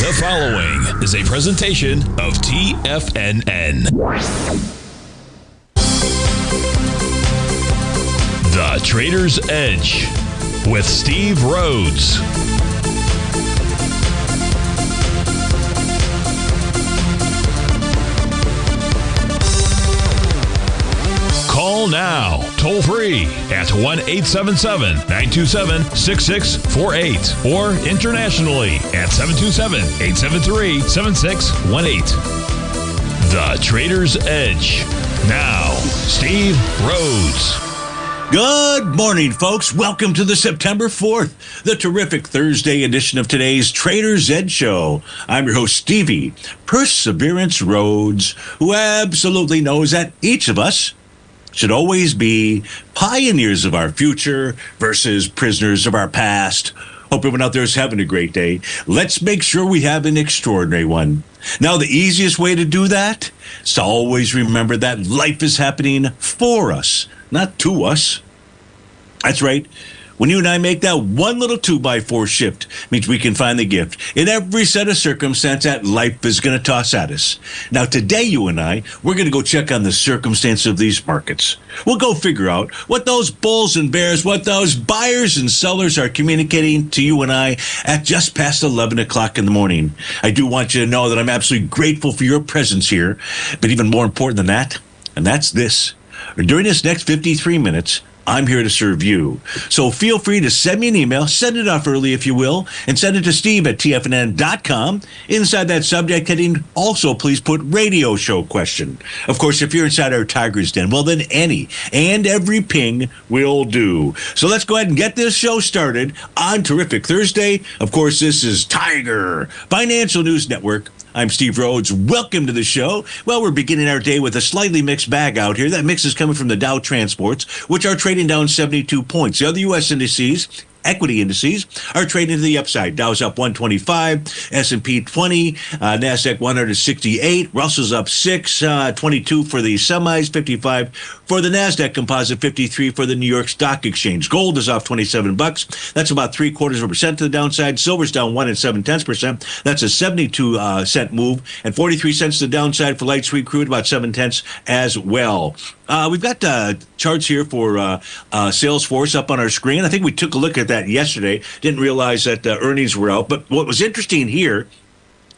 The following is a presentation of TFNN. The Trader's Edge with Steve Rhodes. Call now, toll free at 1-877-927-6648 or internationally at 727-873-7618. The Trader's Edge. Now, Steve Rhodes. Good morning, folks. Welcome to the September 4th, the terrific Thursday edition of today's Trader's Edge Show. I'm your host, Stevie Perseverance Rhodes, who absolutely knows that each of us should always be pioneers of our future versus prisoners of our past. Hope everyone out there is having a great day. Let's make sure we have an extraordinary one. Now, the easiest way to do that is to always remember that life is happening for us, not to us. That's right. When you and I make that one little 2x4 shift, means we can find the gift in every set of circumstance that life is going to toss at us. Now, today, you and I, we're going to go check on the circumstance of these markets. We'll go figure out what those bulls and bears, what those buyers and sellers are communicating to you and I at just past 11 o'clock in the morning. I do want you to know that I'm absolutely grateful for your presence here, but even more important than that, and that's this. During this next 53 minutes, I'm here to serve you. So feel free to send me an email, send it off early if you will, and send it to steve@tfnn.com. Inside that subject heading, also please put radio show question. Of course, if you're inside our Tiger's Den, well then any and every ping will do. So let's go ahead and get this show started on Terrific Thursday. Of course, this is Tiger Financial News Network. I'm Steve Rhodes. Welcome to the show. Well, we're beginning our day with a slightly mixed bag out here. That mix is coming from the Dow Transports, which are trading down 72 points. The other U.S. indices, equity indices, are trading to the upside. Dow's up 125, S&P 20, NASDAQ 168, Russell's up 6, 22 for the semis, 55 for the NASDAQ Composite, 53 for the New York Stock Exchange. Gold is off $27. That's about 0.75% to the downside. Silver's down 1 7/10%. That's a 72-cent move, and 43 cents to the downside for light sweet crude, about 7/10 as well. We've got charts here for Salesforce up on our screen. I think we took a look at that yesterday. Didn't realize that earnings were out. But what was interesting here,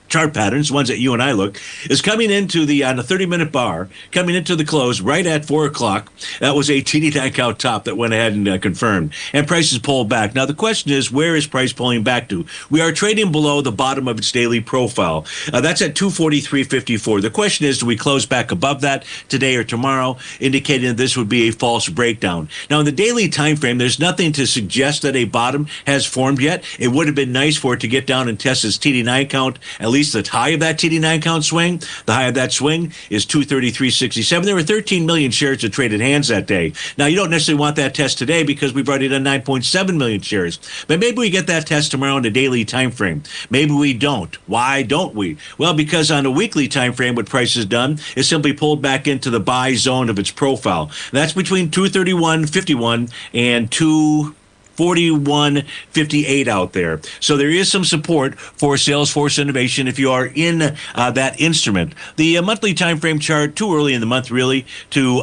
chart patterns, ones that you and I look, is coming into on the 30-minute bar, coming into the close right at 4 o'clock. That was a TD9 count top that went ahead and confirmed. And prices pulled back. Now, the question is, where is price pulling back to? We are trading below the bottom of its daily profile. That's at 243.54. The question is, do we close back above that today or tomorrow, indicating that this would be a false breakdown? Now, in the daily time frame, there's nothing to suggest that a bottom has formed yet. It would have been nice for it to get down and test its TD9 count, at least the high of that TD9 count swing. The high of that swing is 233.67. There were 13 million shares that traded hands that day. Now, you don't necessarily want that test today because we've already done 9.7 million shares. But maybe we get that test tomorrow in the daily time frame.Maybe we don't. Why don't we? Well, because on a weekly time frame, what price has done is simply pulled back into the buy zone of its profile. That's between 231.51 and 241.58 out there. So there is some support for Salesforce Innovation if you are in that instrument. The monthly time frame chart, too early in the month really to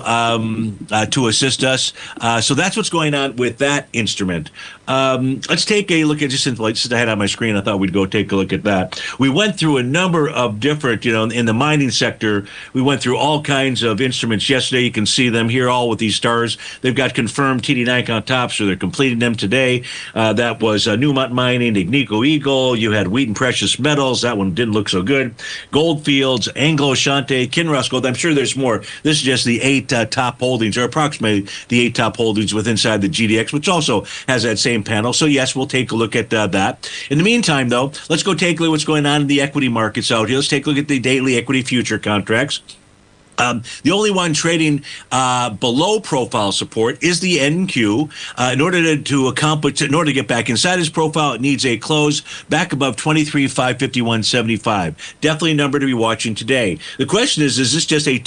assist us. So that's what's going on with that instrument. Let's take a look at just I had on my screen. I thought we'd go take a look at that. We went through a number of different, in the mining sector, we went through all kinds of instruments yesterday. You can see them here all with these stars. They've got confirmed TD9 count tops, so they're completing them today. That was Newmont Mining, Agnico Eagle. You had Wheaton Precious Metals. That one didn't look so good. Goldfields, Anglo Ashanti, Kinross Gold. I'm sure there's more. This is just the 8 top holdings, or approximately the 8 top holdings with inside the GDX, which also has that same panel. So yes, we'll take a look at that. In the meantime, though, let's go take a look at what's going on in the equity markets out here. Let's take a look at the daily equity future contracts. The only one trading below profile support is the NQ. In order to get back inside his profile, it needs a close back above 23,551.75. Definitely a number to be watching today. The question is this just a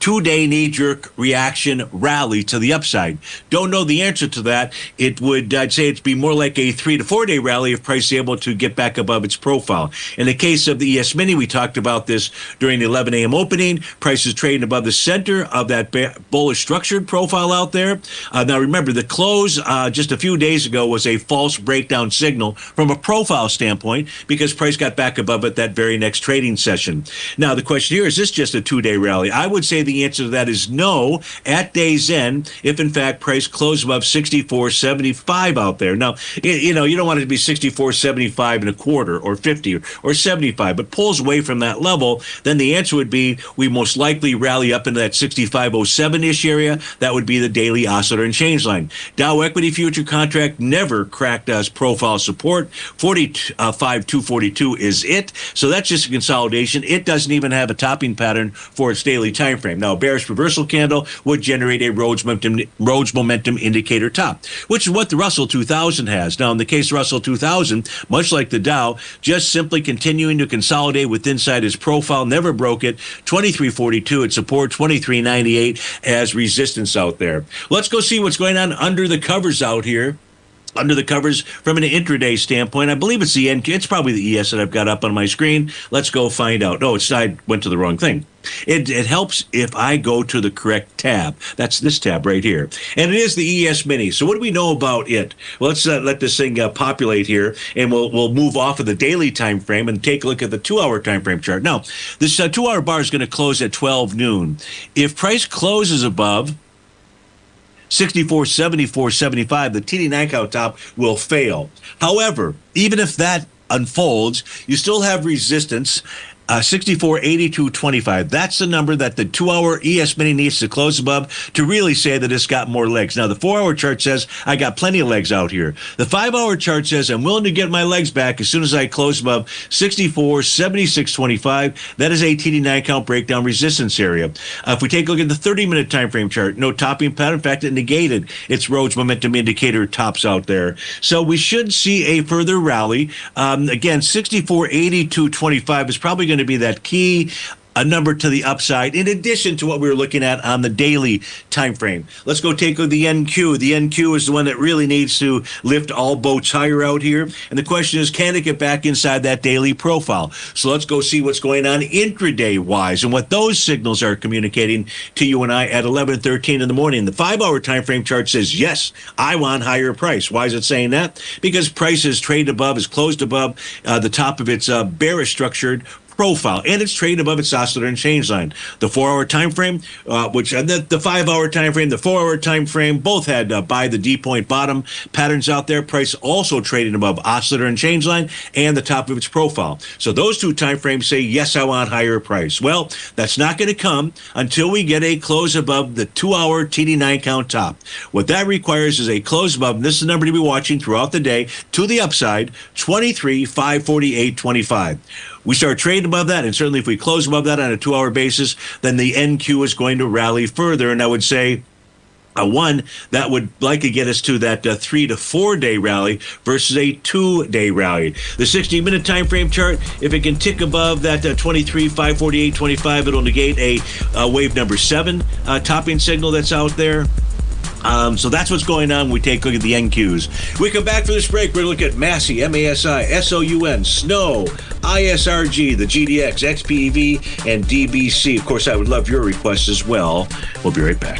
2-day knee-jerk reaction rally to the upside. Don't know the answer to that. I'd say it'd be more like a 3 to 4 day rally if price is able to get back above its profile. In the case of the ES Mini, we talked about this during the 11 a.m. opening. Price is trading above the center of that bullish structured profile out there. Now remember, the close just a few days ago was a false breakdown signal from a profile standpoint because price got back above it that very next trading session. Now the question here, is this just a 2-day rally? I would say the answer to that is no at day's end, if in fact price closed above 64.75 out there. Now, you don't want it to be 64.75 and a quarter or 50 or 75, but pulls away from that level, then the answer would be we most likely rally up into that 65.07-ish area. That would be the daily oscillator and change line. Dow equity future contract never cracked us profile support. 45.242 is it. So that's just a consolidation. It doesn't even have a topping pattern for its daily time frame. Now, a bearish reversal candle would generate a Rhodes momentum indicator top, which is what the Russell 2000 has. Now, in the case of Russell 2000, much like the Dow, just simply continuing to consolidate with inside its profile, never broke it. 23.42 at support, 23.98 as resistance out there. Let's go see what's going on under the covers out here. Under the covers from an intraday standpoint, I believe it's it's probably the ES that I've got up on my screen. Let's go find out. No, I went to the wrong thing. It helps if I go to the correct tab. That's this tab right here. And it is the ES Mini. So what do we know about it? Well, let's let this thing populate here, and we'll move off of the daily time frame and take a look at the 2-hour time frame chart. Now, this 2-hour bar is going to close at 12 noon. If price closes above 64.74.75, the TD9 count top will fail. However, even if that unfolds, you still have resistance. 64.82.25. That's the number that the 2-hour ES Mini needs to close above to really say that it's got more legs. Now, the 4-hour chart says I got plenty of legs out here. The 5-hour chart says I'm willing to get my legs back as soon as I close above 64.76.25. That is a TD9 count breakdown resistance area. If we take a look at the 30-minute time frame chart, no topping pattern. In fact, it negated its Rhodes momentum indicator tops out there. So we should see a further rally. Again, 64.82.25 is probably going to be that key a number to the upside, in addition to what we were looking at on the daily time frame. Let's go take a look at the NQ. The NQ is the one that really needs to lift all boats higher out here. And the question is, can it get back inside that daily profile? So let's go see what's going on intraday-wise and what those signals are communicating to you and I at 11:13 in the morning. The 5-hour time frame chart says, yes, I want higher price. Why is it saying that? Because price is traded above, is closed above the top of its bearish structured profile, and it's trading above its oscillator and change line. The 4-hour time frame, the 5-hour time frame, the 4-hour time frame, both had by the D point bottom patterns out there. Price also trading above oscillator and change line and the top of its profile. So those two time frames say, yes, I want higher price. Well, that's not going to come until we get a close above the 2-hour TD9 count top. What that requires is a close above, and this is the number to be watching throughout the day, to the upside, 23.548.25. We start trading above that, and certainly if we close above that on a 2-hour basis, then the NQ is going to rally further. And I would say one that would likely get us to that 3 to 4 day rally versus a 2-day rally. The 60-minute time frame chart, if it can tick above that 23.548.25, it'll negate a wave number 7 topping signal that's out there. So that's what's going on when we take a look at the NQs. We come back for this break. We're going to look at Massey, MASI, SOUN, SNOW, ISRG, the GDX, XPEV, and DBC. Of course, I would love your requests as well. We'll be right back.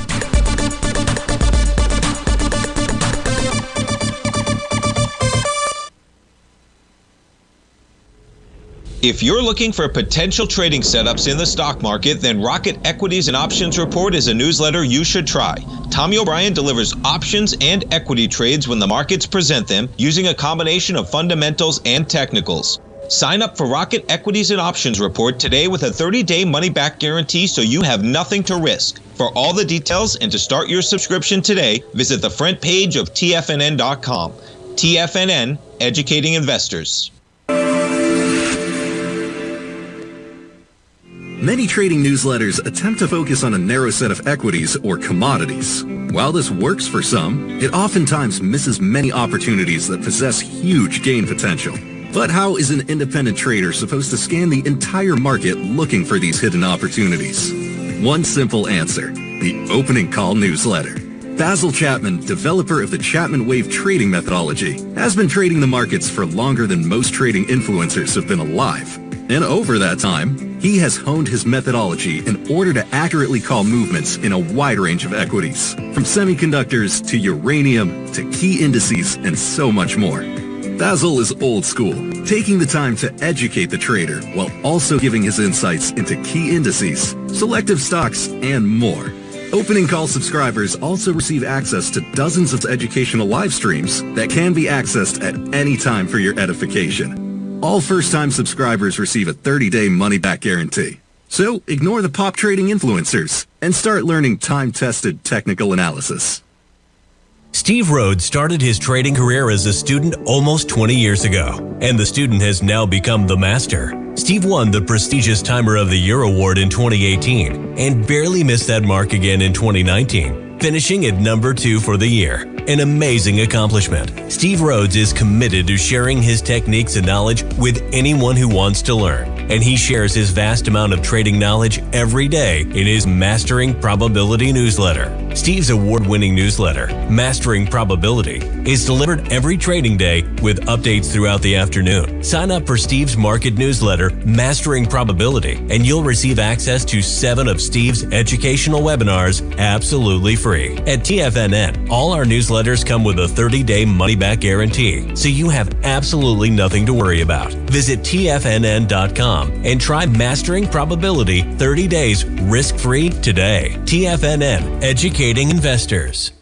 If you're looking for potential trading setups in the stock market, then Rocket Equities and Options Report is a newsletter you should try. Tommy O'Brien delivers options and equity trades when the markets present them, using a combination of fundamentals and technicals. Sign up for Rocket Equities and Options Report today with a 30-day money-back guarantee, so you have nothing to risk. For all the details and to start your subscription today, visit the front page of TFNN.com. TFNN, educating investors. Many trading newsletters attempt to focus on a narrow set of equities or commodities. While this works for some, it oftentimes misses many opportunities that possess huge gain potential. But how is an independent trader supposed to scan the entire market looking for these hidden opportunities? One simple answer: the opening call newsletter. Basil Chapman, developer of the Chapman Wave trading methodology, has been trading the markets for longer than most trading influencers have been alive. And over that time, he has honed his methodology in order to accurately call movements in a wide range of equities, from semiconductors to uranium to key indices and so much more. Basil is old school, taking the time to educate the trader while also giving his insights into key indices, selective stocks, and more. Opening call subscribers also receive access to dozens of educational live streams that can be accessed at any time for your edification. All first-time subscribers receive a 30-day money-back guarantee. So ignore the pop trading influencers and start learning time-tested technical analysis. Steve Rhodes started his trading career as a student almost 20 years ago, and the student has now become the master. Steve won the prestigious Timer of the Year award in 2018 and barely missed that mark again in 2019, finishing at number 2 for the year. An amazing accomplishment. Steve Rhodes is committed to sharing his techniques and knowledge with anyone who wants to learn, and he shares his vast amount of trading knowledge every day in his Mastering Probability newsletter. Steve's award-winning newsletter, Mastering Probability, is delivered every trading day with updates throughout the afternoon. Sign up for Steve's market newsletter, Mastering Probability, and you'll receive access to 7 of Steve's educational webinars absolutely free. At TFNN, all our newsletters come with a 30-day money-back guarantee, so you have absolutely nothing to worry about. Visit TFNN.com and try Mastering Probability 30 days risk-free today. TFNN, educating investors.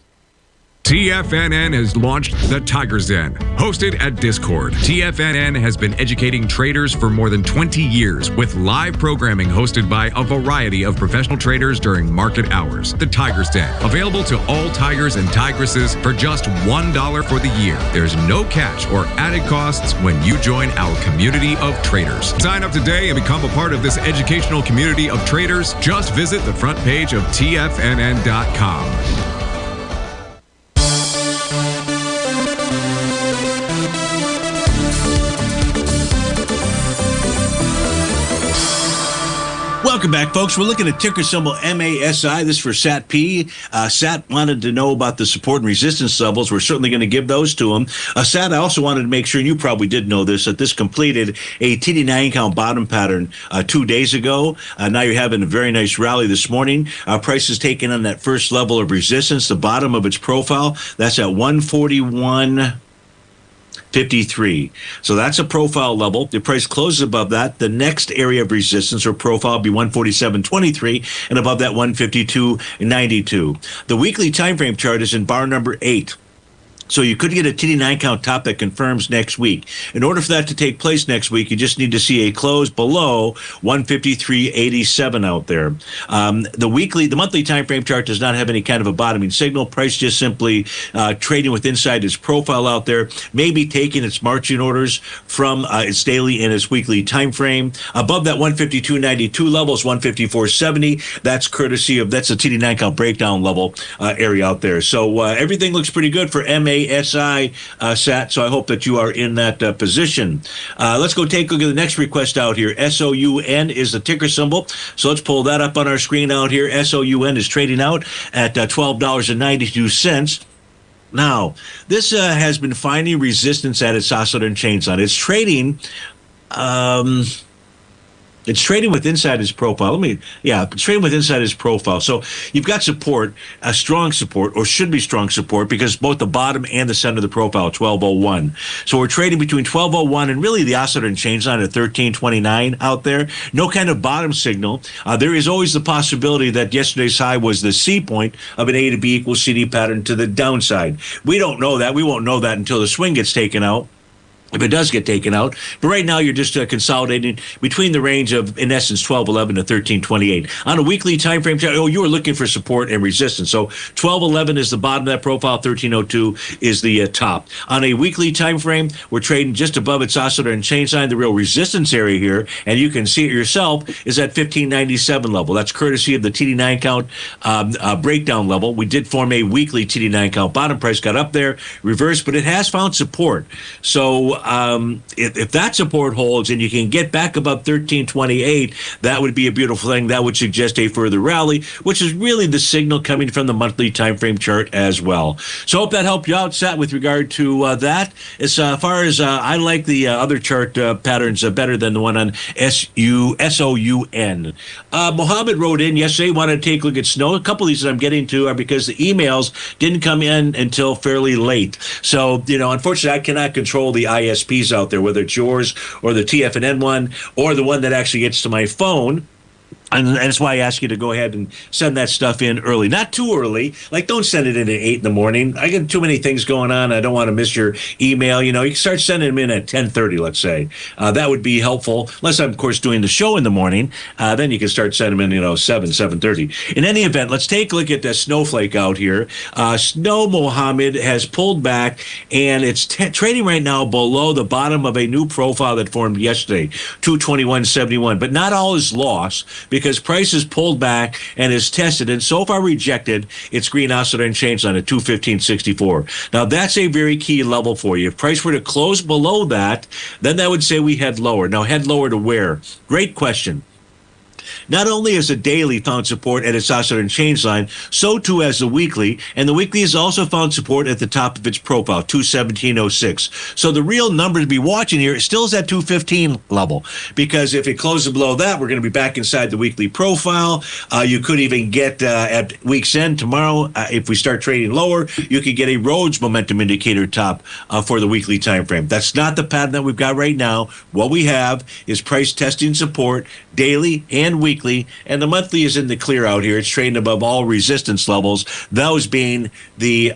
TFNN has launched the Tiger's Den. Hosted at Discord, TFNN has been educating traders for more than 20 years with live programming hosted by a variety of professional traders during market hours. The Tiger's Den, available to all tigers and tigresses for just $1 for the year. There's no catch or added costs when you join our community of traders. Sign up today and become a part of this educational community of traders. Just visit the front page of TFNN.com. Welcome back, folks. We're looking at ticker symbol MASI. This is for SAT-P. SAT wanted to know about the support and resistance levels. We're certainly going to give those to him. SAT, I also wanted to make sure, and you probably did know this, that this completed a TD9 count bottom pattern 2 days ago. Now you're having a very nice rally this morning. Price is taking on that first level of resistance, the bottom of its profile. That's at 141.53. So that's a profile level. The price closes above that. The next area of resistance or profile will be 147.23, and above that 152.92. The weekly time frame chart is in bar number 8. So you could get a TD9 count top that confirms next week. In order for that to take place next week, you just need to see a close below 153.87 out there. The monthly time frame chart does not have any kind of a bottoming signal. Price just simply trading with inside its profile out there, maybe taking its marching orders from its daily and its weekly time frame. Above that 152.92 level is 154.70. That's courtesy of, that's a TD9 count breakdown level area out there. So everything looks pretty good for MASI SAT, so I hope that you are in that position. Let's go take a look at the next request out here. SOUN is the ticker symbol, so let's pull that up on our screen out here. SOUN is trading out at $12.92. Now, this has been finding resistance at its oscillator and chain line. It's trading... It's trading with inside its profile. It's trading with inside its profile. So you've got support, a strong support, or should be strong support, because both the bottom and the center of the profile, 1201. So we're trading between 1201 and really the oscillator and change line at 1329 out there. No kind of bottom signal. There is always the possibility that yesterday's high was the C point of an A to B equals CD pattern to the downside. We don't know that. We won't know that until the swing gets taken out, if it does get taken out. But right now, you're just consolidating between the range of, in essence, 1211 to 1328. On a weekly time frame, you were looking for support and resistance. So 1211 is the bottom of that profile. 1302 is the top. On a weekly time frame, we're trading just above its oscillator and chain line. The real resistance area here, and you can see it yourself, is at 1597 level. That's courtesy of the TD9 count breakdown level. We did form a weekly TD9 count. Bottom price got up there, reversed, but it has found support. So if that support holds and you can get back above 1328, that would be a beautiful thing. That would suggest a further rally, which is really the signal coming from the monthly time frame chart as well. So hope that helped you out, Sat, with regard to that. As far as I like the other chart patterns better than the one on SOUN. Mohammed wrote in yesterday, wanted to take a look at snow. A couple of these that I'm getting to are because the emails didn't come in until fairly late. So, unfortunately, I cannot control the ISPs out there, whether it's yours or the TFNN one or the one that actually gets to my phone. And that's why I ask you to go ahead and send that stuff in early. Not too early. Like, don't send it in at 8 in the morning. I get too many things going on. I don't want to miss your email. You can start sending them in at 10:30, let's say. That would be helpful. Unless I'm, of course, doing the show in the morning. Then you can start sending them in, 7:30. In any event, let's take a look at the snowflake out here. Snow, Mohammed, has pulled back, and it's trading right now below the bottom of a new profile that formed yesterday, 221.71. But not all is lost, because price is pulled back and is tested and so far rejected its green oscillator and change line at 215.64. Now, that's a very key level for you. If price were to close below that, then that would say we head lower. Now, head lower to where? Great question. Not only has the daily found support at its oscillator and change line, so too has the weekly, and the weekly has also found support at the top of its profile, 217.06. So the real number to be watching here still is that 215 level, because if it closes below that, we're going to be back inside the weekly profile. You could even get at week's end tomorrow, if we start trading lower, you could get a Rhodes momentum indicator top for the weekly time frame. That's not the pattern that we've got right now. What we have is price testing support daily and weekly, and the monthly is in the clear out here. It's trading above all resistance levels, those being the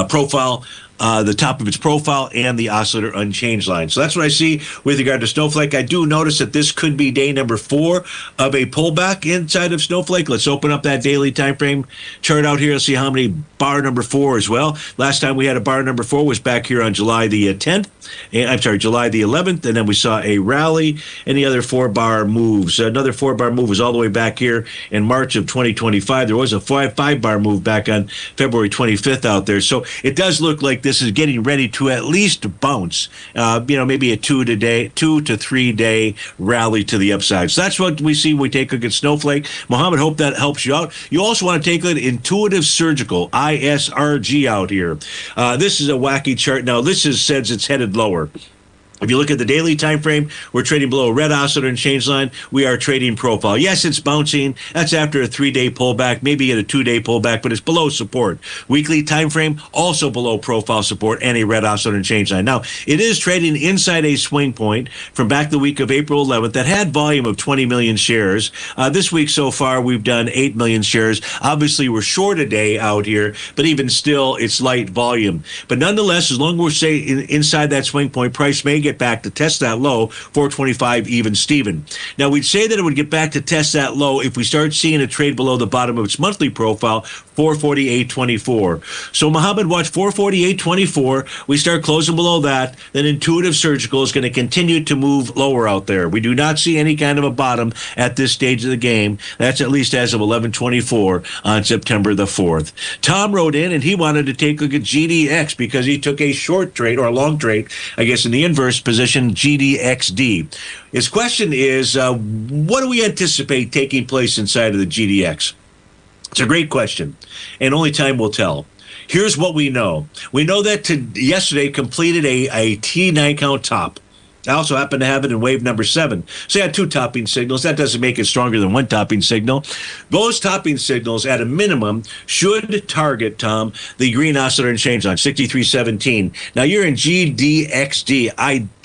profile, the top of its profile, and the oscillator unchanged line. So that's what I see with regard to Snowflake. I do notice that this could be day number 4 of a pullback inside of Snowflake. Let's open up that daily time frame chart out here. Let's see how many bar number 4 as well. Last time we had a bar number 4 was back here on July the 10th. July the 11th, and then we saw a rally and the other 4-bar moves. Another 4-bar move was all the way back here in March of 2025. There was a 5-bar move back on February 25th out there. So it does look like this is getting ready to at least bounce, maybe a 2 to 3 day rally to the upside. So that's what we see when we take a look at Snowflake. Mohammed, hope that helps you out. You also want to take a look at Intuitive Surgical, ISRG out here. This is a wacky chart. Now, this says it's headed lower. If you look at the daily time frame, we're trading below a red oscillator and change line. We are trading profile. Yes, it's bouncing. That's after a 3-day pullback, maybe at a 2-day pullback, but it's below support. Weekly time frame, also below profile support and a red oscillator and change line. Now, it is trading inside a swing point from back the week of April 11th that had volume of 20 million shares. This week so far, we've done 8 million shares. Obviously, we're short a day out here, but even still, it's light volume. But nonetheless, as long as we're inside that swing point, price may get back to test that low, 425 even Steven. Now, we'd say that it would get back to test that low if we start seeing a trade below the bottom of its monthly profile, 448.24. So Mohammed, watch 448.24. We start closing below that, then Intuitive Surgical is going to continue to move lower out there. We do not see any kind of a bottom at this stage of the game. That's at least as of 11:24 on September the 4th. Tom wrote in, and he wanted to take a look at GDX because he took a short trade, or a long trade, I guess in the inverse position, GDXD. His question is, what do we anticipate taking place inside of the GDX? It's a great question, and only time will tell. Here's what we know. We know that yesterday completed a T9 count top. I also happen to have it in wave number 7. So you had 2 topping signals. That doesn't make it stronger than 1 topping signal. Those topping signals, at a minimum, should target, Tom, the green oscillator and change line, 63.17. Now, you're in GDXD.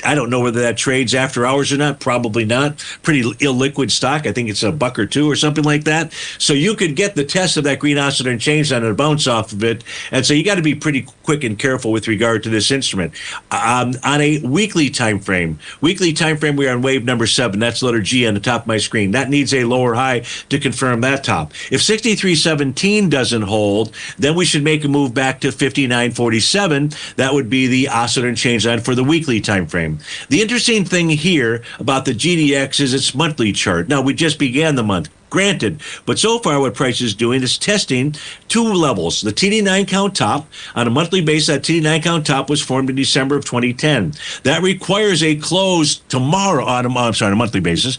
I don't know whether that trades after hours or not. Probably not. Pretty illiquid stock. I think it's $1 or $2 or something like that. So you could get the test of that green oscillator and change line and a bounce off of it. And so you got to be pretty quick and careful with regard to this instrument. On a weekly time frame, we are on wave number 7. That's letter G on the top of my screen. That needs a lower high to confirm that top. If 63.17 doesn't hold, then we should make a move back to 59.47. That would be the oscillator and change line for the weekly time frame. The interesting thing here about the GDX is its monthly chart. Now, we just began the month. Granted, but so far what Price is doing is testing two levels. The TD9 count top, on a monthly basis, that TD9 count top was formed in December of 2010. That requires a close tomorrow on a monthly basis.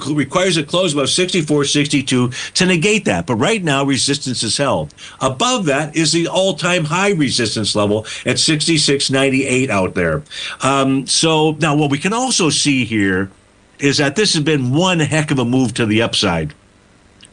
Requires a close above 64.62 to negate that. But right now, resistance is held. Above that is the all-time high resistance level at 66.98 out there. So now what we can also see here is that this has been one heck of a move to the upside.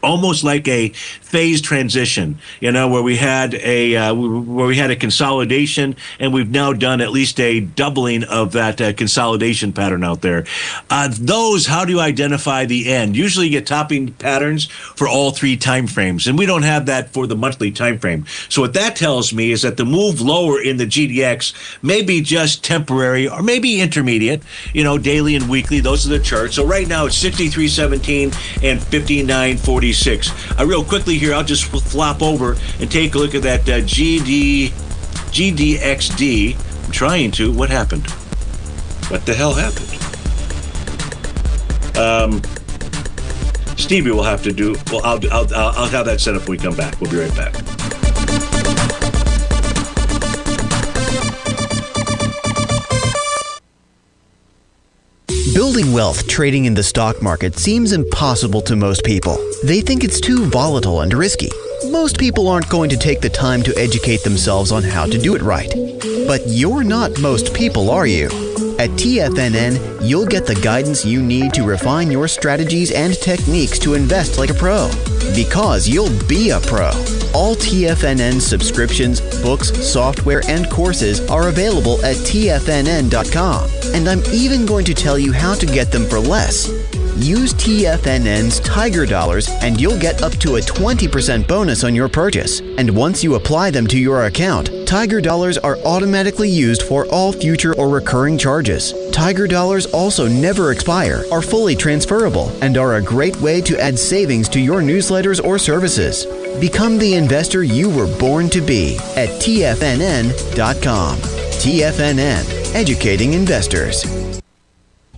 Almost like a phase transition, where we had a consolidation, and we've now done at least a doubling of that consolidation pattern out there. How do you identify the end? Usually you get topping patterns for all three time frames, and we don't have that for the monthly time frame. So what that tells me is that the move lower in the GDX may be just temporary or maybe intermediate, daily and weekly. Those are the charts. So right now it's 63.17 and 59.40. Real quickly here, I'll just flop over and take a look at that GDXD. I'm trying to. What happened? What the hell happened? Stevie will have to do. Well, I'll have that set up when we come back. We'll be right back. Building wealth trading in the stock market seems impossible to most people. They think it's too volatile and risky. Most people aren't going to take the time to educate themselves on how to do it right. But you're not most people, are you? At TFNN, you'll get the guidance you need to refine your strategies and techniques to invest like a pro. Because you'll be a pro. All TFNN subscriptions, books, software, and courses are available at TFNN.com. And I'm even going to tell you how to get them for less. Use TFNN's Tiger Dollars and you'll get up to a 20% bonus on your purchase. And once you apply them to your account, Tiger Dollars are automatically used for all future or recurring charges. Tiger Dollars also never expire, are fully transferable, and are a great way to add savings to your newsletters or services. Become the investor you were born to be at TFNN.com. TFNN, educating investors.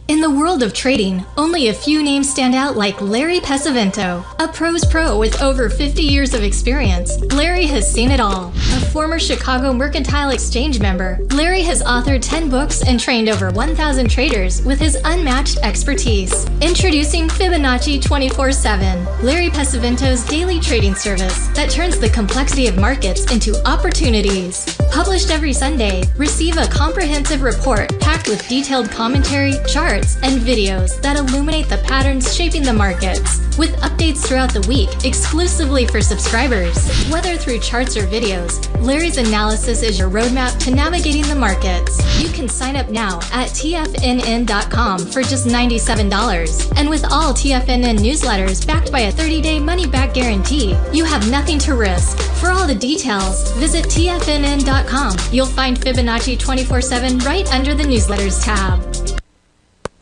In the world of trading, only a few names stand out like Larry Pesavento, a pro's pro with over 50 years of experience. Larry has seen it all. A former Chicago Mercantile Exchange member, Larry has authored 10 books and trained over 1,000 traders with his unmatched expertise. Introducing Fibonacci 24/7, Larry Pesavento's daily trading service that turns the complexity of markets into opportunities. Published every Sunday, receive a comprehensive report packed with detailed commentary, charts, and videos that illuminate the patterns shaping the markets, with updates throughout the week exclusively for subscribers. Whether through charts or videos, Larry's analysis is your roadmap to navigating the markets. You can sign up now at TFNN.com for just $97. And with all TFNN newsletters backed by a 30-day money-back guarantee, you have nothing to risk. For all the details, visit TFNN.com. You'll find Fibonacci 24/7 right under the newsletters tab.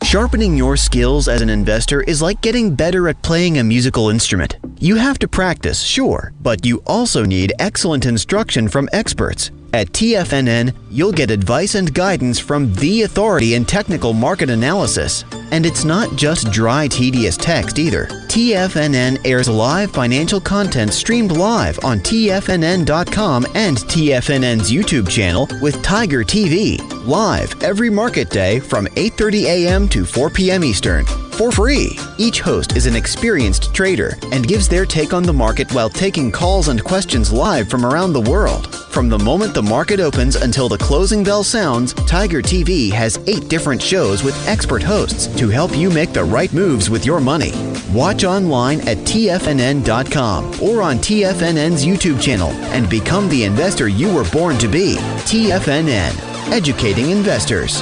Sharpening your skills as an investor is like getting better at playing a musical instrument. You have to practice, sure, but you also need excellent instruction from experts. At TFNN, you'll get advice and guidance from the authority in technical market analysis. And it's not just dry, tedious text either. TFNN airs live financial content streamed live on TFNN.com and TFNN's YouTube channel with Tiger TV, live every market day from 8:30 a.m. to 4 p.m. Eastern, for free. Each host is an experienced trader and gives their take on the market while taking calls and questions live from around the world. From the moment the market opens until the closing bell sounds, Tiger TV has 8 different shows with expert hosts to help you make the right moves with your money. Watch online at TFNN.com or on TFNN's YouTube channel and become the investor you were born to be. TFNN, educating investors.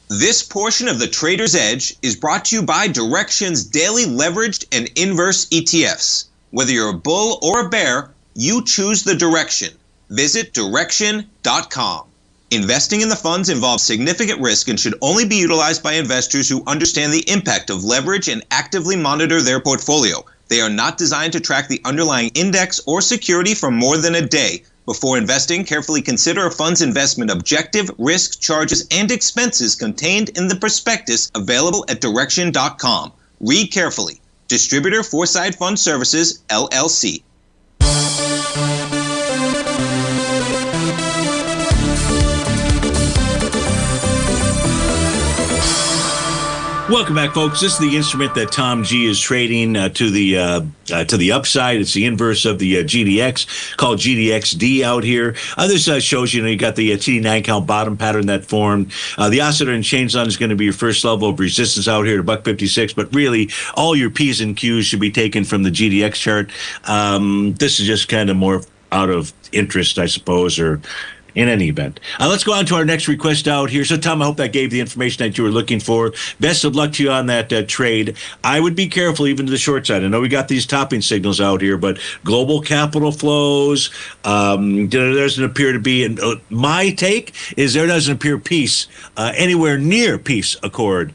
This portion of the Trader's Edge is brought to you by Direxion's daily leveraged and inverse ETFs. Whether you're a bull or a bear, you choose the direction. Visit Direxion.com. Investing in the funds involves significant risk and should only be utilized by investors who understand the impact of leverage and actively monitor their portfolio. They are not designed to track the underlying index or security for more than a day. Before investing, carefully consider a fund's investment objective, risk, charges, and expenses contained in the prospectus available at Direxion.com. Read carefully. Distributor Foreside Fund Services, LLC. Welcome back, folks. This is the instrument that Tom G is trading to the upside. It's the inverse of the GDX, called GDXD out here. This shows you got the TD9 count bottom pattern that formed. The oscillator and change line is going to be your first level of resistance out here to $156. But really, all your P's and Q's should be taken from the GDX chart. This is just kind of more out of interest, I suppose, or in any event. Let's go on to our next request out here. So, Tom, I hope that gave the information that you were looking for. Best of luck to you on that trade. I would be careful even to the short side. I know we got these topping signals out here, but global capital flows, there doesn't appear to be, and my take is there doesn't appear peace, anywhere near peace accord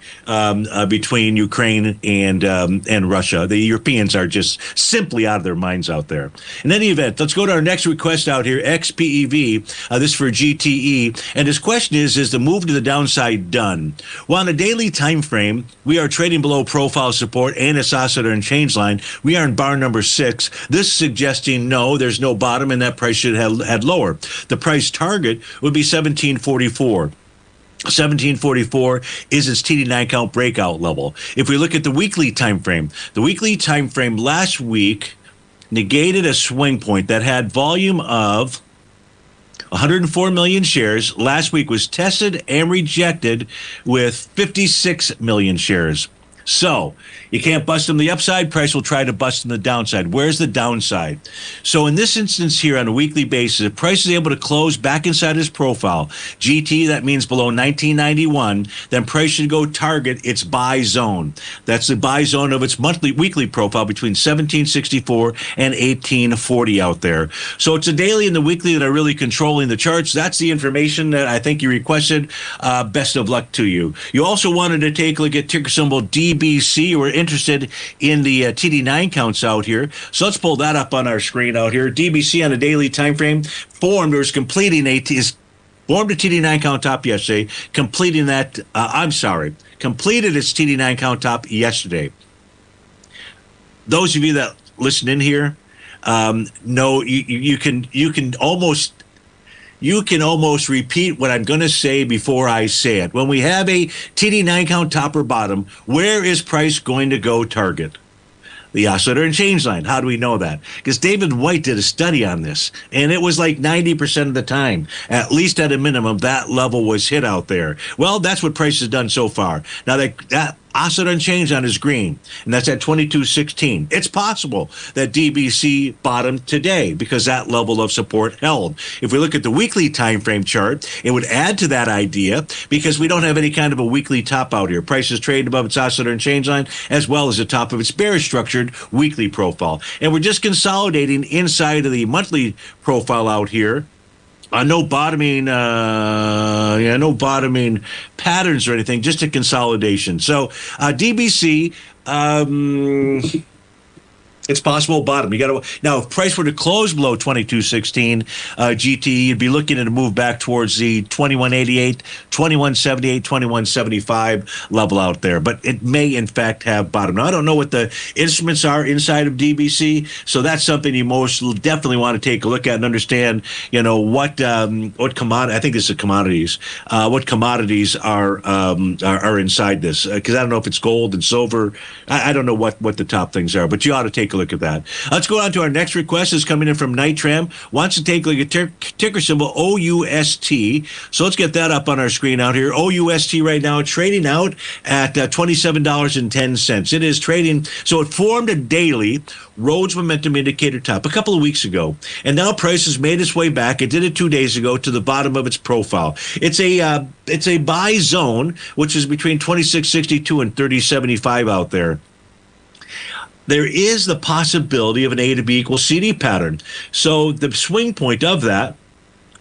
between Ukraine and Russia. The Europeans are just simply out of their minds out there. In any event, let's go to our next request out here, XPEV. This for GTE, and his question is the move to the downside done? Well, on a daily time frame, we are trading below profile support and its oscillator and change line. We are in bar number 6. This suggesting no, there's no bottom, and that price should head lower. The price target would be 1744. 1744 is its TD9 count breakout level. If we look at the weekly time frame last week negated a swing point that had volume of 104 million shares. Last week was tested and rejected with 56 million shares. So you can't bust them the upside. Price will try to bust them the downside. Where's the downside? So in this instance here on a weekly basis, if price is able to close back inside his profile, GT, that means below 1991, then price should go target its buy zone. That's the buy zone of its weekly profile between 1764 and 1840 out there. So it's a daily and the weekly that are really controlling the charts. That's the information that I think you requested. Best of luck to you. You also wanted to take a look at ticker symbol DBC. We're interested in the TD9 counts out here. So let's pull that up on our screen out here. DBC on a daily time frame formed or is completing formed a TD9 count top yesterday, completed its TD9 count top yesterday. Those of you that listen in here know you can almost repeat what I'm going to say before I say it. When we have a TD9 count top or bottom, where is price going to go target? The oscillator and change line. How do we know that? Because David White did a study on this, and it was like 90% of the time, at least at a minimum, that level was hit out there. Well, that's what price has done so far. Now, that oscillator and change line is green, and that's at 22.16. It's possible that DBC bottomed today because that level of support held. If we look at the weekly time frame chart, it would add to that idea because we don't have any kind of a weekly top out here. Price is trading above its oscillator and change line as well as the top of its bearish structured weekly profile. And we're just consolidating inside of the monthly profile out here. No bottoming patterns or anything, just a consolidation. So DBC, it's possible bottom. Now, if price were to close below 22.16 GT, you'd be looking at a move back towards the 21.88, 21.78, 21.75 level out there. But it may, in fact, have bottom. Now, I don't know what the instruments are inside of DBC, so that's something you most definitely want to take a look at and understand. What commodity? I think this is commodities. What commodities are inside this? Because I don't know if it's gold and silver. I don't know what the top things are, but you ought to take a look at that. Let's go on to our next request. Is coming in from Nitram. Wants to take a look at ticker symbol OUST. So let's get that up on our screen out here. OUST right now trading out at $27.10. It is trading. So it formed a daily Rhodes momentum indicator top a couple of weeks ago, and now price has made its way back. It did it 2 days ago to the bottom of its profile. It's a buy zone, which is between 26.62 and 30.75 out there. There is the possibility of an A to B equals CD pattern. So the swing point of that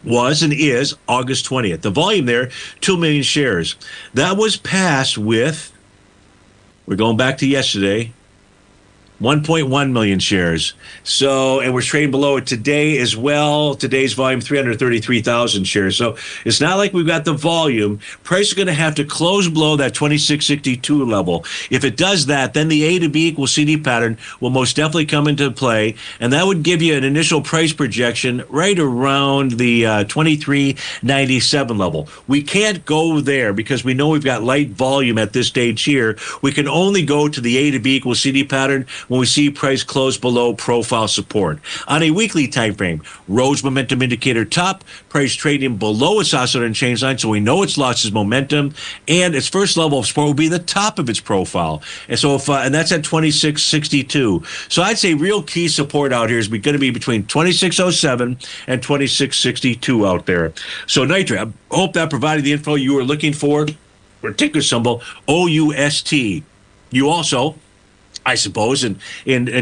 was and is August 20th. The volume there, 2 million shares. That was passed with, we're going back to yesterday, 1.1 million shares. So, and we're trading below it today as well. Today's volume, 333,000 shares. So it's not like we've got the volume. Price is going to have to close below that 2662 level. If it does that, then the A to B equals CD pattern will most definitely come into play. And that would give you an initial price projection right around the 2397 level. We can't go there because we know we've got light volume at this stage here. We can only go to the A to B equals CD pattern when we see price close below profile support. On a weekly time frame, Rhodes momentum indicator top, price trading below its oscillator and change line, so we know it's lost its momentum, and its first level of support will be the top of its profile. And so and that's at 2662. So I'd say real key support out here is going to be between 2607 and 2662 out there. So Nitro, I hope that provided the info you were looking for. Ticker symbol OUST. You also, I suppose, and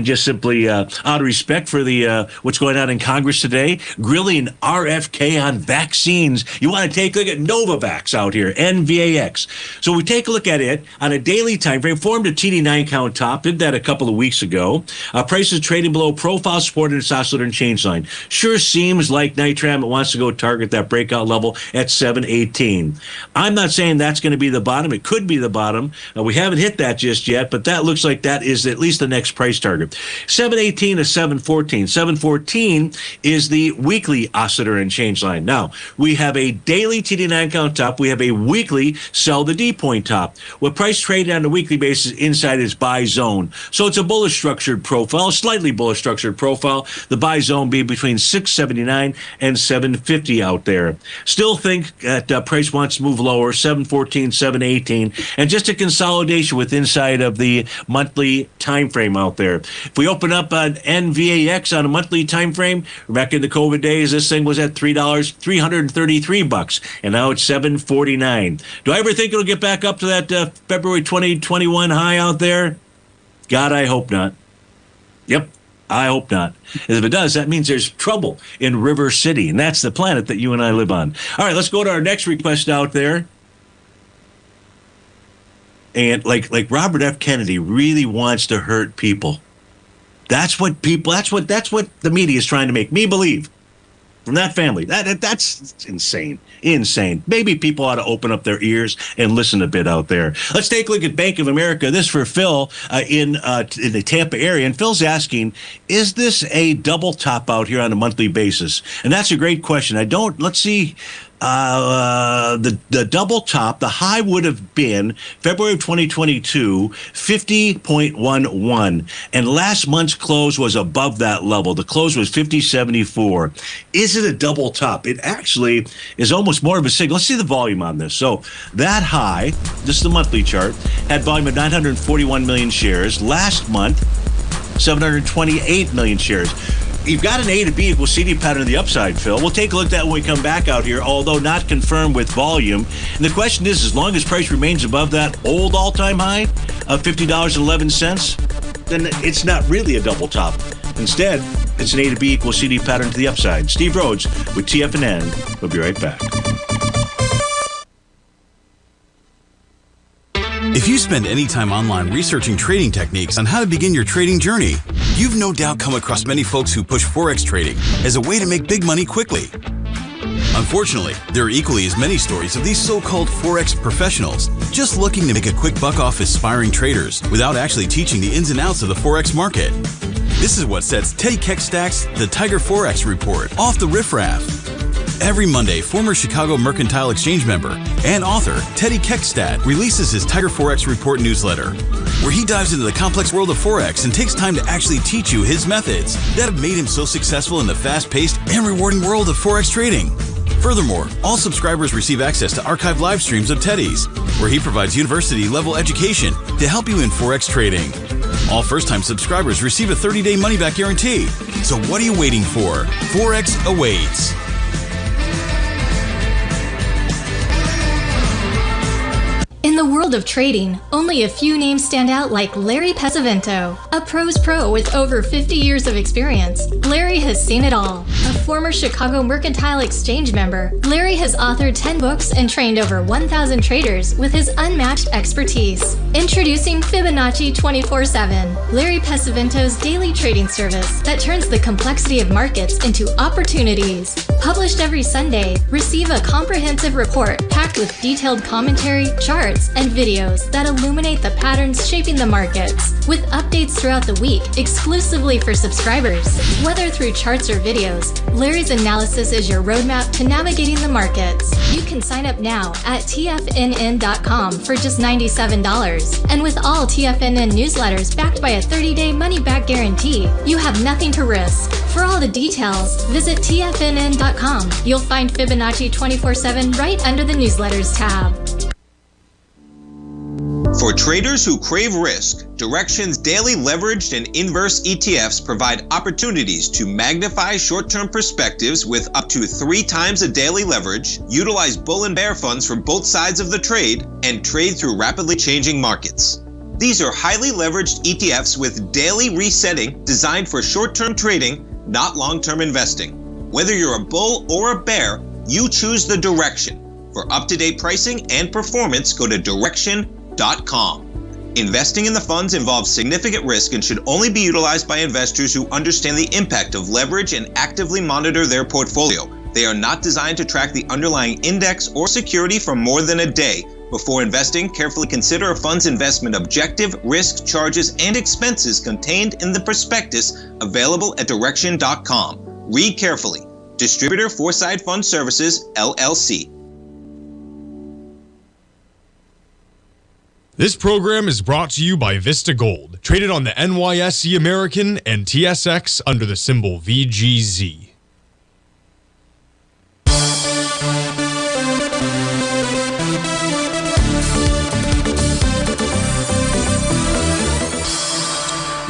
just simply out of respect for the what's going on in Congress today, grilling RFK on vaccines. You want to take a look at Novavax out here, NVAX. So we take a look at it on a daily time frame, formed a TD9 count top, did that a couple of weeks ago. Price is trading below profile support in its oscillator and change line. Sure seems like Nitram wants to go target that breakout level at 718. I'm not saying that's going to be the bottom. It could be the bottom. We haven't hit that just yet, but that looks like that is at least the next price target. 718 to 714. 714 is the weekly oscillator and change line. Now, we have a daily TD9 count top. We have a weekly sell the D point top. With price traded on a weekly basis inside its buy zone. So it's a bullish structured profile, slightly bullish structured profile. The buy zone be between 679 and 750 out there. Still think that price wants to move lower, 714, 718, and just a consolidation with inside of the monthly time frame out there. If we open up an NVAX on a monthly time frame, back in the COVID days, this thing was at $333, and now it's $749. Do I ever think it'll get back up to that February 2021 high out there? God, I hope not. Yep. I hope not. If it does, that means there's trouble in River City, and that's the planet that you and I live on. All right, let's go to our next request out there. And like Robert F. Kennedy really wants to hurt people. That's what the media is trying to make me believe. From that family. That's insane. Insane. Maybe people ought to open up their ears and listen a bit out there. Let's take a look at Bank of America. This for Phil in the Tampa area. And Phil's asking, is this a double top out here on a monthly basis? And that's a great question. Let's see. The double top, the high would have been February of 2022, 50.11. And last month's close was above that level. The close was 50.74. Is it a double top? It actually is almost more of a signal. Let's see the volume on this. So that high, this is the monthly chart, had volume of 941 million shares. Last month, 728 million shares. You've got an A to B equals CD pattern on the upside, Phil. We'll take a look at that when we come back out here, although not confirmed with volume. And the question is, as long as price remains above that old all-time high of $50.11, then it's not really a double top. Instead, it's an A to B equals CD pattern to the upside. Steve Rhodes with TFNN. We'll be right back. If you spend any time online researching trading techniques on how to begin your trading journey, you've no doubt come across many folks who push Forex trading as a way to make big money quickly. Unfortunately, there are equally as many stories of these so-called Forex professionals just looking to make a quick buck off aspiring traders without actually teaching the ins and outs of the Forex market. This is what sets Teddy Keckstad's The Tiger Forex Report off the riffraff. Every Monday, former Chicago Mercantile Exchange member and author Teddy Keckstad releases his Tiger Forex Report newsletter, where he dives into the complex world of Forex and takes time to actually teach you his methods that have made him so successful in the fast-paced and rewarding world of Forex trading. Furthermore, all subscribers receive access to archived live streams of Teddy's, where he provides university-level education to help you in Forex trading. All first-time subscribers receive a 30-day money-back guarantee. So what are you waiting for? Forex awaits. In the world of trading, only a few names stand out like Larry Pesavento, a pro's pro with over 50 years of experience. Larry has seen it all. A former Chicago Mercantile Exchange member, Larry has authored 10 books and trained over 1,000 traders with his unmatched expertise. Introducing Fibonacci 24/7, Larry Pesavento's daily trading service that turns the complexity of markets into opportunities. Published every Sunday, receive a comprehensive report packed with detailed commentary, charts, and videos that illuminate the patterns shaping the markets, with updates throughout the week exclusively for subscribers. Whether through charts or videos, Larry's analysis is your roadmap to navigating the markets. You can sign up now at TFNN.com for just $97. And with all TFNN newsletters backed by a 30-day money-back guarantee, you have nothing to risk. For all the details, visit TFNN.com. You'll find Fibonacci 24/7 right under the newsletters tab. For traders who crave risk, Direxion's daily leveraged and inverse ETFs provide opportunities to magnify short-term perspectives with up to 3 times a daily leverage, utilize bull and bear funds from both sides of the trade, and trade through rapidly changing markets. These are highly leveraged ETFs with daily resetting designed for short-term trading, not long-term investing. Whether you're a bull or a bear, you choose the Direction. For up-to-date pricing and performance, go to Direction.com. Investing in the funds involves significant risk and should only be utilized by investors who understand the impact of leverage and actively monitor their portfolio. They are not designed to track the underlying index or security for more than a day. Before investing, carefully consider a fund's investment objective, risk, charges, and expenses contained in the prospectus available at Direction.com. Read carefully. Distributor Foreside Fund Services, LLC. This program is brought to you by Vista Gold, traded on the NYSE American and TSX under the symbol VGZ.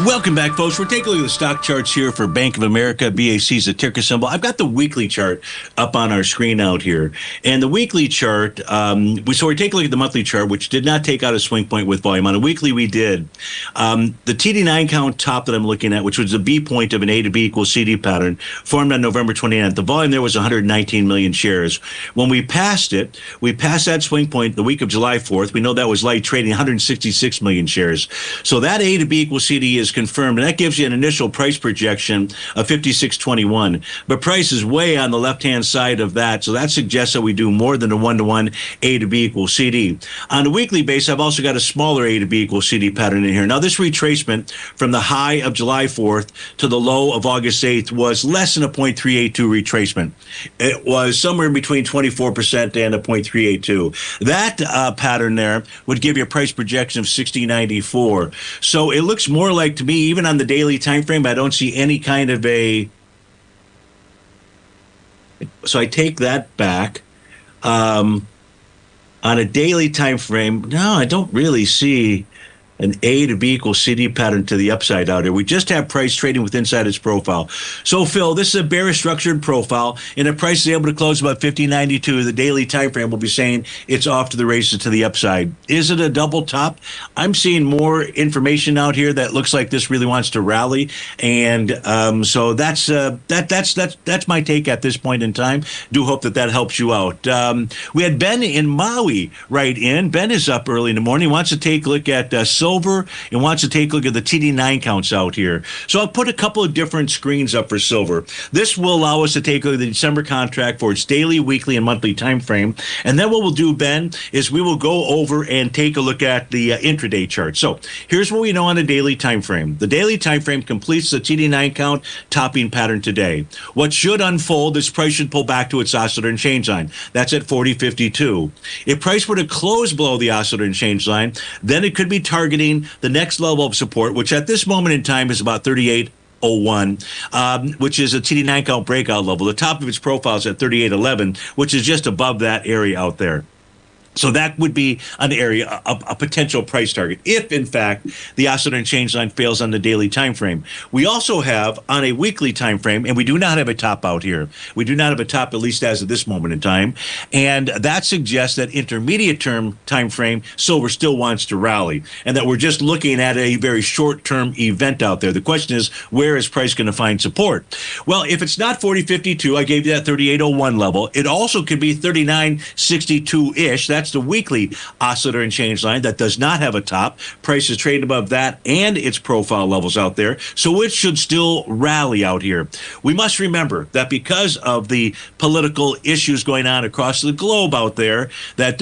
Welcome back, folks. We're taking a look at the stock charts here for Bank of America. BAC is the ticker symbol. I've got the weekly chart up on our screen out here. And the weekly chart, we take a look at the monthly chart, which did not take out a swing point with volume. On a weekly, we did. The TD9 count top that I'm looking at, which was the B point of an A to B equals CD pattern, formed on November 29th. The volume there was 119 million shares. When we passed it, we passed that swing point the week of July 4th. We know that was light trading, 166 million shares. So that A to B equals CD is confirmed, and that gives you an initial price projection of 56.21. But price is way on the left-hand side of that, so that suggests that we do more than a 1-to-1 A to B equals CD. On a weekly basis, I've also got a smaller A to B equals CD pattern in here. Now, this retracement from the high of July 4th to the low of August 8th was less than a 0.382 retracement. It was somewhere between 24% and a 0.382. That pattern there would give you a price projection of 60.94. So it looks more like, to me, even on the daily time frame, I don't see any kind of a. So I take that back. On a daily time frame, no, I don't really see an A to B equals CD pattern to the upside out here. We just have price trading with inside its profile. So, Phil, this is a bearish structured profile, and if price is able to close about 50.92, the daily time frame will be saying it's off to the races to the upside. Is it a double top? I'm seeing more information out here that looks like this really wants to rally, and so that's my take at this point in time. Do hope that helps you out. We had Ben in Maui right in. Ben is up early in the morning. He wants to take a look at silver and wants to take a look at the TD9 counts out here. So I'll put a couple of different screens up for silver. This will allow us to take a look at the December contract for its daily, weekly, and monthly time frame. And then what we'll do, Ben, is we will go over and take a look at the intraday chart. So here's what we know on a daily time frame. The daily time frame completes the TD9 count topping pattern today. What should unfold is price should pull back to its oscillator and change line. That's at 40.52. If price were to close below the oscillator and change line, then it could be targeting the next level of support, which at this moment in time is about 38.01, which is a TD9 count breakout level. The top of its profile is at 38.11, which is just above that area out there. So that would be an area, a potential price target, if in fact the oscillator and change line fails on the daily time frame. We also have on a weekly time frame, and we do not have a top out here. We do not have a top, at least as of this moment in time, and that suggests that intermediate term time frame silver still wants to rally, and that we're just looking at a very short term event out there. The question is, where is price going to find support? Well, if it's not 40.52, I gave you that 38.01 level. It also could be 39.62-ish. That's the weekly oscillator and change line that does not have a top. Price is trading above that and its profile levels out there, so it should still rally out here. We must remember that because of the political issues going on across the globe out there, that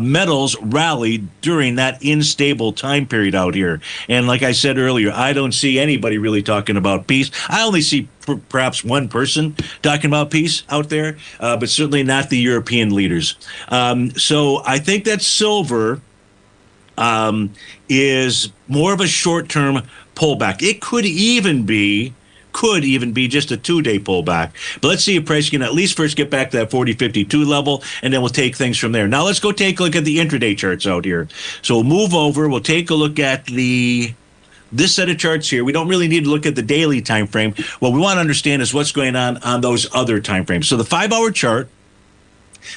metals rally during that unstable time period out here. And like I said earlier, I don't see anybody really talking about peace. I only see perhaps one person talking about peace out there, but certainly not the European leaders. So I think that silver is more of a short-term pullback. It could even be just a 2-day pullback. But let's see if price can at least first get back to that 40.52 level, and then we'll take things from there. Now let's go take a look at the intraday charts out here. So we'll move over. We'll take a look at this set of charts here. We don't really need to look at the daily time frame. What we want to understand is what's going on those other time frames. So the 5-hour chart.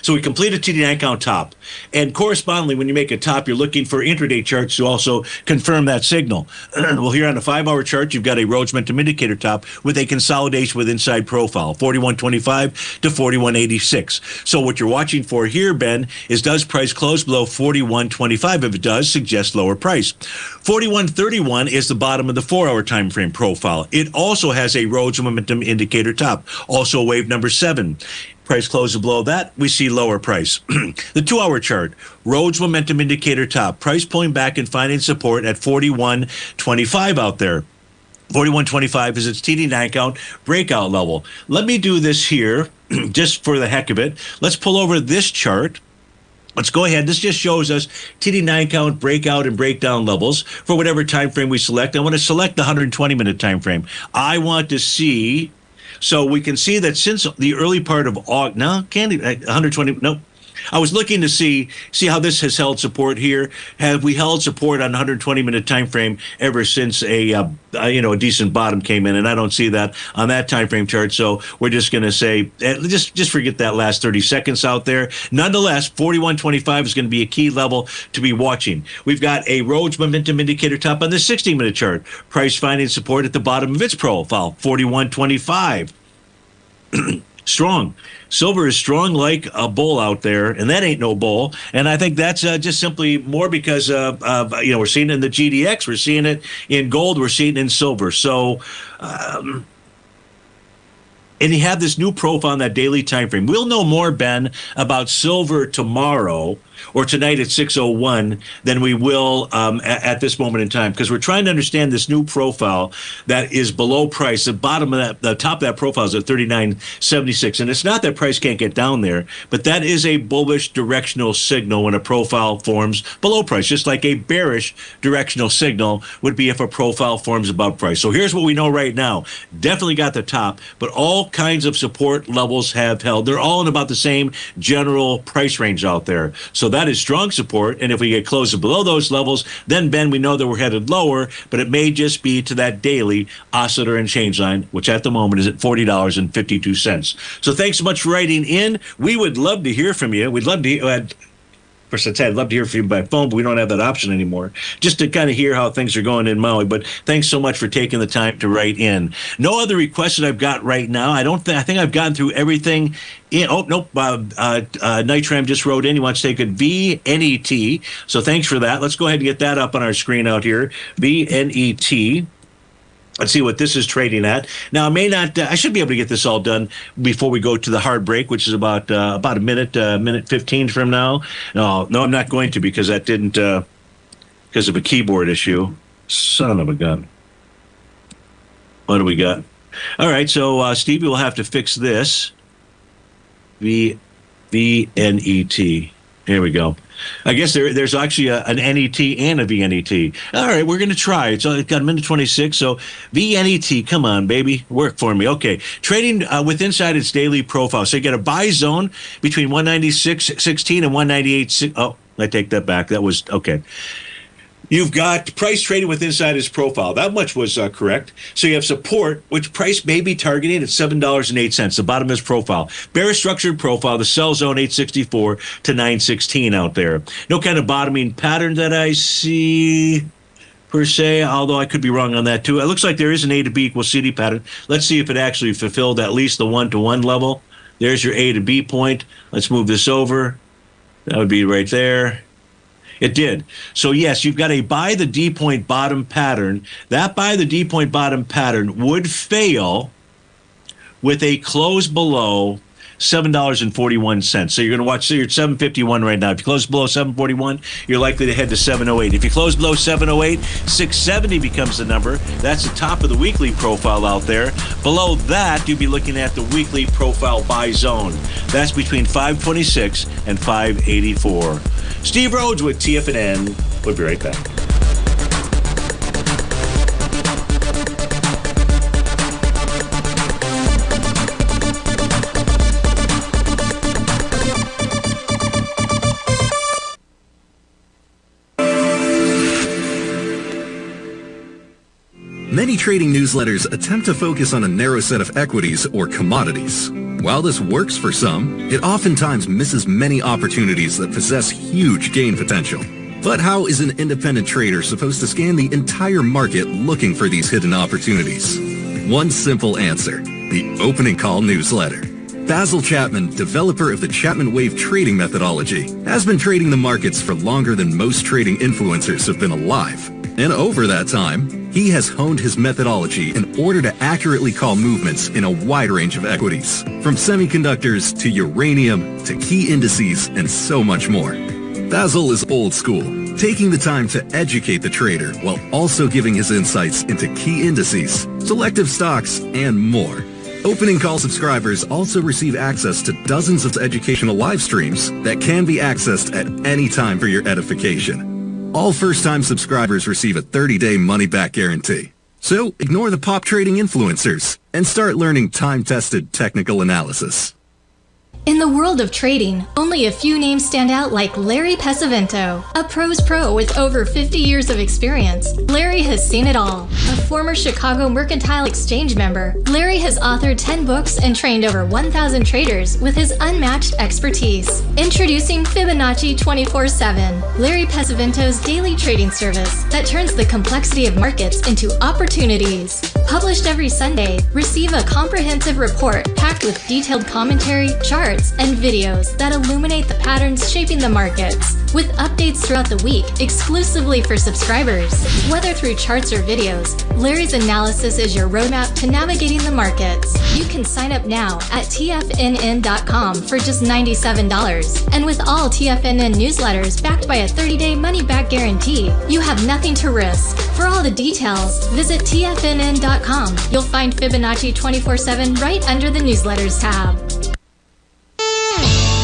So we complete a TD9 count top. And correspondingly, when you make a top, you're looking for intraday charts to also confirm that signal. Well, here on the 5-hour chart, you've got a Rhodes Momentum Indicator top with a consolidation with inside profile, 41.25 to 41.86. So what you're watching for here, Ben, is does price close below 41.25? If it does, suggest lower price. 41.31 is the bottom of the 4-hour time frame profile. It also has a Rhodes Momentum Indicator top, also wave number 7. Price closes below that, we see lower price. The 2-hour chart, Rhodes Momentum Indicator top, price pulling back and finding support at 41.25 out there. 41.25 is its TD9 count breakout level. Let me do this here, just for the heck of it. Let's pull over this chart. Let's go ahead. This just shows us TD9 count breakout and breakdown levels for whatever time frame we select. I want to select the 120-minute time frame. I want to see. So we can see that since the early part of August, 120, nope. I was looking to see how this has held support here. Have we held support on 120-minute time frame ever since a decent bottom came in? And I don't see that on that time frame chart. So we're just going to say just forget that last 30 seconds out there. Nonetheless, 41.25 is going to be a key level to be watching. We've got a Rhodes Momentum Indicator top on the 60-minute chart. Price finding support at the bottom of its profile, 41.25. Strong. Silver is strong like a bull out there, and that ain't no bull. And I think that's just simply more because we're seeing it in the GDX, we're seeing it in gold, we're seeing it in silver. So, and you have this new profile on that daily time frame. We'll know more, Ben, about silver tomorrow or tonight at 6:01 than we will at this moment in time, because we're trying to understand this new profile that is below price. The bottom of that, the top of that profile is at 39.76, and it's not that price can't get down there, but that is a bullish directional signal when a profile forms below price, just like a bearish directional signal would be if a profile forms above price. So here's what we know right now. Definitely got the top, but all kinds of support levels have held. They're all in about the same general price range out there. So that is strong support, and if we get closer below those levels, then, Ben, we know that we're headed lower, but it may just be to that daily oscillator and change line, which at the moment is at $40.52. So thanks so much for writing in. We would love to hear from you. We'd love to first, I'd love to hear from you by phone, but we don't have that option anymore, just to kind of hear how things are going in Maui. But thanks so much for taking the time to write in. No other requests that I've got right now. I think I've gotten through everything. Oh, nope. Nitram just wrote in. He wants to take a VNET. So thanks for that. Let's go ahead and get that up on our screen out here. VNET. Let's see what this is trading at. Now, I should be able to get this all done before we go to the hard break, which is about a minute 15 from now. No, I'm not going to, because that didn't, because of a keyboard issue. Son of a gun. What do we got? All right, so Stevie will have to fix this. VNET. Here we go. I guess there's actually an NET and a VNET. All right, we're going to try. It's got a minute 26, so VNET, come on, baby. Work for me. Okay, trading with inside its daily profile. So you get a buy zone between 196.16 and 198. Oh, I take that back. That was, okay. You've got price trading with inside its profile. That much was correct. So you have support, which price may be targeting at $7.08, the bottom of his profile. Bearish structured profile, the sell zone 864 to 916 out there. No kind of bottoming pattern that I see per se, although I could be wrong on that too. It looks like there is an A to B equals CD pattern. Let's see if it actually fulfilled at least the 1-to-1 level. There's your A to B point. Let's move this over. That would be right there. It did. So, yes, you've got a buy the D point bottom pattern. That buy the D point bottom pattern would fail with a close below $7.41. So you're going to watch, so you're at 751 right now. If you close below 741, you're likely to head to 708. If you close below 708, 670 becomes the number. That's the top of the weekly profile out there. Below that, you'll be looking at the weekly profile buy zone. That's between 526 and 584. Steve Rhodes with TFNN. We'll be right back. Many trading newsletters attempt to focus on a narrow set of equities or commodities. While this works for some, it oftentimes misses many opportunities that possess huge gain potential. But how is an independent trader supposed to scan the entire market looking for these hidden opportunities? One simple answer: the opening call newsletter. Basil Chapman, developer of the Chapman Wave trading methodology, has been trading the markets for longer than most trading influencers have been alive. And over that time, he has honed his methodology in order to accurately call movements in a wide range of equities, from semiconductors to uranium to key indices and so much more. Basil is old school, taking the time to educate the trader while also giving his insights into key indices, selective stocks, and more. Opening call subscribers also receive access to dozens of educational live streams that can be accessed at any time for your edification. All first-time subscribers receive a 30-day money-back guarantee. So ignore the pop trading influencers and start learning time-tested technical analysis. In the world of trading, only a few names stand out like Larry Pesavento, a pros pro with over 50 years of experience. Larry has seen it all. A former Chicago Mercantile Exchange member, Larry has authored 10 books and trained over 1,000 traders with his unmatched expertise. Introducing Fibonacci 24/7, Larry Pesavento's daily trading service that turns the complexity of markets into opportunities. Published every Sunday, receive a comprehensive report packed with detailed commentary, charts, and videos that illuminate the patterns shaping the markets, with updates throughout the week exclusively for subscribers. Whether through charts or videos, Larry's analysis is your roadmap to navigating the markets. You can sign up now at TFNN.com for just $97. And with all TFNN newsletters backed by a 30-day money-back guarantee, you have nothing to risk. For all the details, visit TFNN.com. You'll find Fibonacci 24/7 right under the newsletters tab.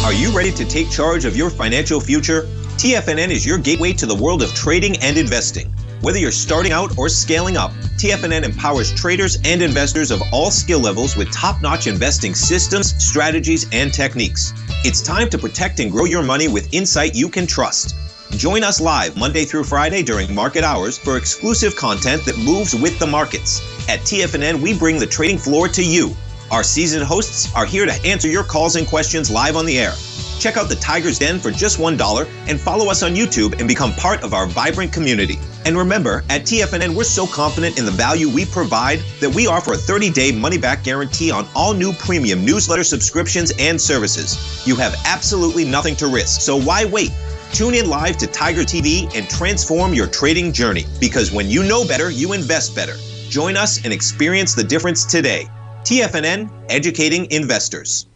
Are you ready to take charge of your financial future? TFNN is your gateway to the world of trading and investing. Whether you're starting out or scaling up, TFNN empowers traders and investors of all skill levels with top-notch investing systems, strategies, and techniques. It's time to protect and grow your money with insight you can trust. Join us live Monday through Friday during market hours for exclusive content that moves with the markets. At TFNN, we bring the trading floor to you. Our seasoned hosts are here to answer your calls and questions live on the air. Check out the Tiger's Den for just $1 and follow us on YouTube and become part of our vibrant community. And remember, at TFNN, we're so confident in the value we provide that we offer a 30-day money-back guarantee on all new premium newsletter subscriptions and services. You have absolutely nothing to risk, so why wait? Tune in live to Tiger TV and transform your trading journey, because when you know better, you invest better. Join us and experience the difference today. TFNN, educating investors.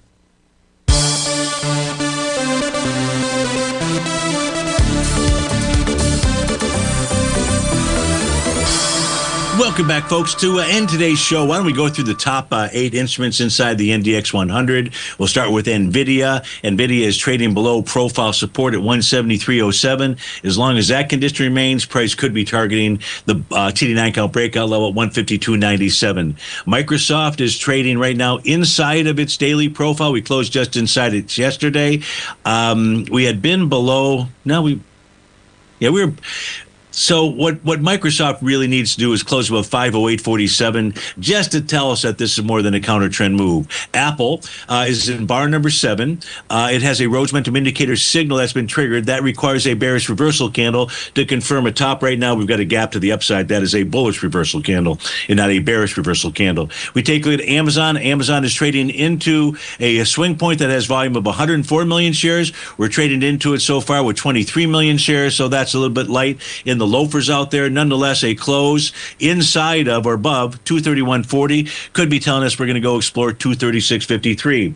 Welcome Welcome back, folks, to end today's show. Why don't we go through the top 8 instruments inside the NDX 100? We'll start with NVIDIA. NVIDIA is trading below profile support at 173.07. As long as that condition remains, price could be targeting the TD9 count breakout level at 152.97. Microsoft is trading right now inside of its daily profile. We closed just inside it yesterday. We had been below. So what Microsoft really needs to do is close above 508.47 just to tell us that this is more than a counter trend move. Apple is in bar number 7. It has a Rhodes momentum indicator signal that's been triggered. That requires a bearish reversal candle to confirm a top. Right now, we've got a gap to the upside. That is a bullish reversal candle and not a bearish reversal candle. We take a look at Amazon. Amazon is trading into a swing point that has volume of 104 million shares. We're trading into it so far with 23 million shares, so that's a little bit light in the loafers out there. Nonetheless, a close inside of or above 231.40 could be telling us we're going to go explore 236.53.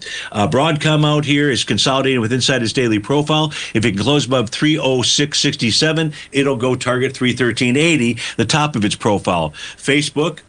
Broadcom out here is consolidating with inside its daily profile. If it can close above 306.67, it'll go target 313.80, the top of its profile. Facebook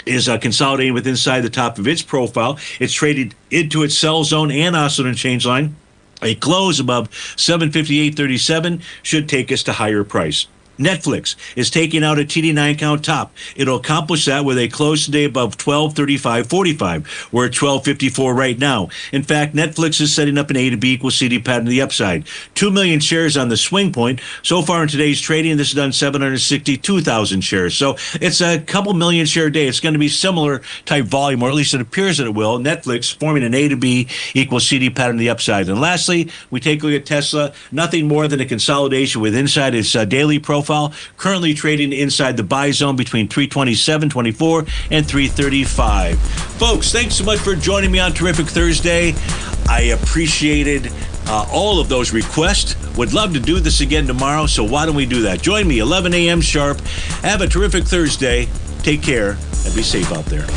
is consolidating with inside the top of its profile. It's traded into its sell zone and oscillator change line. A close above 758.37 should take us to higher price. Netflix is taking out a TD9 count top. It'll accomplish that with a close today above 1235.45. We're at 1254 right now. In fact, Netflix is setting up an A to B equals CD pattern to the upside. 2 million shares on the swing point. So far in today's trading, this has done 762,000 shares. So it's a couple million share day. It's going to be similar type volume, or at least it appears that it will. Netflix forming an A to B equals CD pattern to the upside. And lastly, we take a look at Tesla. Nothing more than a consolidation with inside its daily profile. Currently trading inside the buy zone between 327.24 and 335. Folks, thanks so much for joining me on Terrific Thursday. I appreciated all of those requests. Would love to do this again tomorrow, so why don't we do that? Join me 11 a.m. sharp. Have a terrific Thursday. Take care and be safe out there.